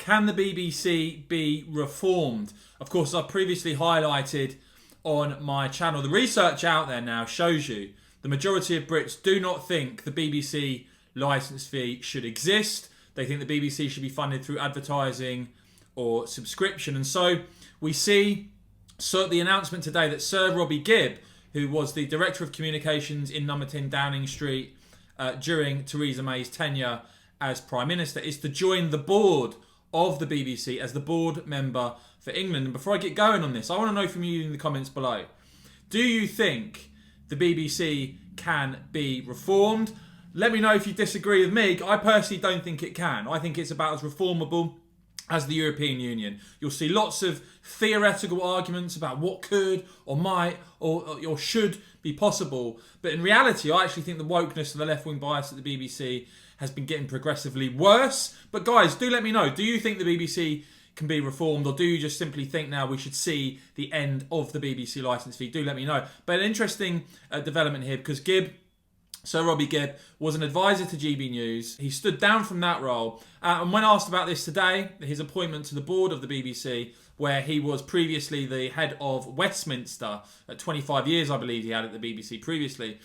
Can the BBC be reformed? Of course, I've previously highlighted on my channel, the research out there now shows you the majority of Brits do not think the BBC licence fee should exist. They think the BBC should be funded through advertising or subscription. And so we see the announcement today that Sir Robbie Gibb, who was the Director of Communications in Number 10 Downing Street during Theresa May's tenure as Prime Minister, is to join the board of the BBC as the board member for England. And before I get going on this, I want to know from you in the comments below, do you think the BBC can be reformed? Let me know if you disagree with me. I personally don't think it can. I think it's about as reformable as the European Union. You'll see lots of theoretical arguments about what could or might or should be possible. But in reality, I actually think the wokeness and the left-wing bias at the BBC has been getting progressively worse. But guys, do let me know. Do you think the BBC can be reformed, or do you just simply think now we should see the end of the BBC licence fee? Do let me know. But an interesting development here, because Sir Robbie Gibb was an advisor to GB News. He stood down from that role. And when asked about this today, his appointment to the board of the BBC, where he was previously the head of Westminster, 25 years I believe he had at the BBC previously,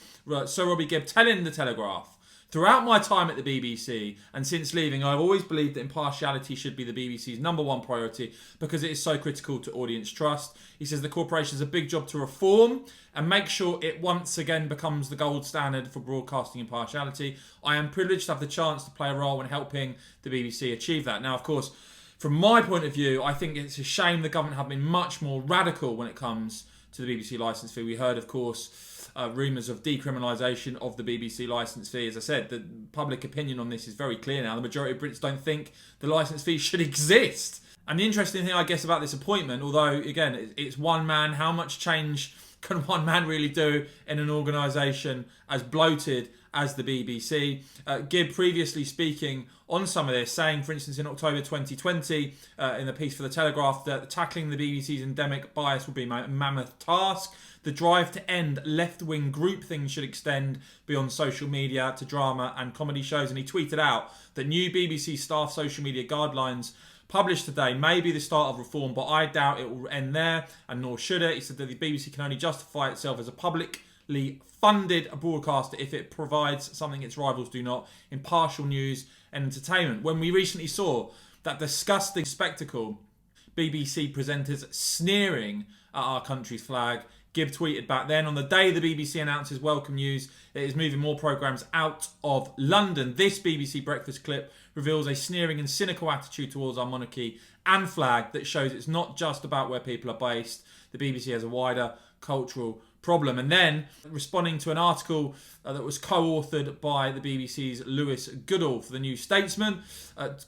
Sir Robbie Gibb telling The Telegraph, "Throughout my time at the BBC and since leaving, I've always believed that impartiality should be the BBC's #1 priority because it is so critical to audience trust." He says the corporation has a big job to reform and make sure it once again becomes the gold standard for broadcasting impartiality. I am privileged to have the chance to play a role in helping the BBC achieve that. Now, of course, from my point of view, I think it's a shame the government have been much more radical when it comes to the BBC licence fee. We heard, of course, rumours of decriminalisation of the BBC licence fee. As I said, the public opinion on this is very clear now. The majority of Brits don't think the licence fee should exist. And the interesting thing, I guess, about this appointment, although, again, it's one man, how much change can one man really do in an organisation as bloated as the BBC? Gibb previously speaking on some of this, saying, for instance, in October 2020, in a piece for The Telegraph, that tackling the BBC's endemic bias will be a mammoth task. The drive to end left-wing groupthink should extend beyond social media to drama and comedy shows. And he tweeted out that new BBC staff social media guidelines published today may be the start of reform, but I doubt it will end there, and nor should it. He said that the BBC can only justify itself as a publicly funded broadcaster if it provides something its rivals do not: impartial news and entertainment. When we recently saw that disgusting spectacle, BBC presenters sneering at our country's flag, Gibb tweeted back then, "On the day the BBC announces welcome news, it is moving more programmes out of London. This BBC breakfast clip reveals a sneering and cynical attitude towards our monarchy and flag that shows it's not just about where people are based. The BBC has a wider cultural problem." And then, responding to an article that was co-authored by the BBC's Lewis Goodall for the New Statesman,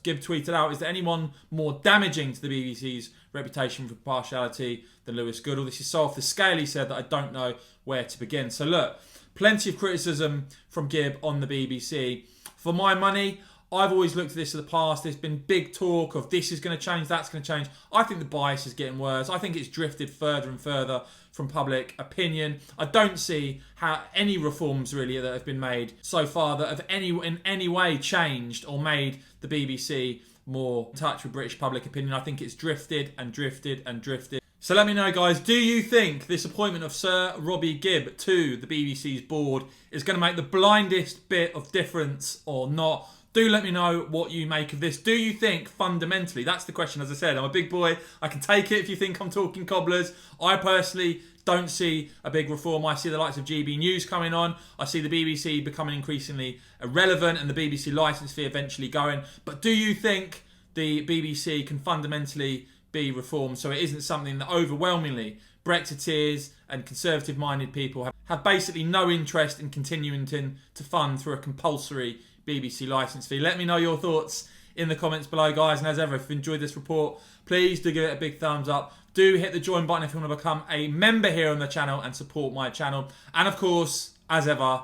Gibb tweeted out, "Is there anyone more damaging to the BBC's reputation for partiality than Lewis Goodall? This is so off the scale," he said, "that I don't know where to begin." So look, plenty of criticism from Gibb on the BBC. For my money, I've always looked at this in the past. There's been big talk of this is going to change, that's going to change. I think the bias is getting worse. I think it's drifted further and further from public opinion. I don't see how any reforms really that have been made so far that have in any way changed or made the BBC more in touch with British public opinion. I think it's drifted and drifted and drifted. So let me know, guys, do you think this appointment of Sir Robbie Gibb to the BBC's board is going to make the blindest bit of difference or not? Do let me know what you make of this. Do you think fundamentally, that's the question, as I said, I'm a big boy, I can take it if you think I'm talking cobblers. I personally don't see a big reform. I see the likes of GB News coming on. I see the BBC becoming increasingly irrelevant and the BBC licence fee eventually going. But do you think the BBC can fundamentally be reformed so it isn't something that overwhelmingly Brexiteers and conservative-minded people have basically no interest in continuing to fund through a compulsory BBC licence fee? Let me know your thoughts in the comments below, guys. And as ever, if you've enjoyed this report, please do give it a big thumbs up. Do hit the join button if you want to become a member here on the channel and support my channel. And of course, as ever,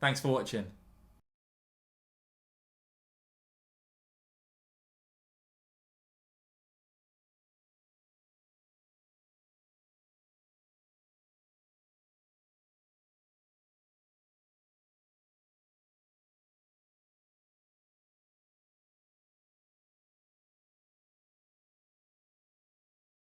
thanks for watching.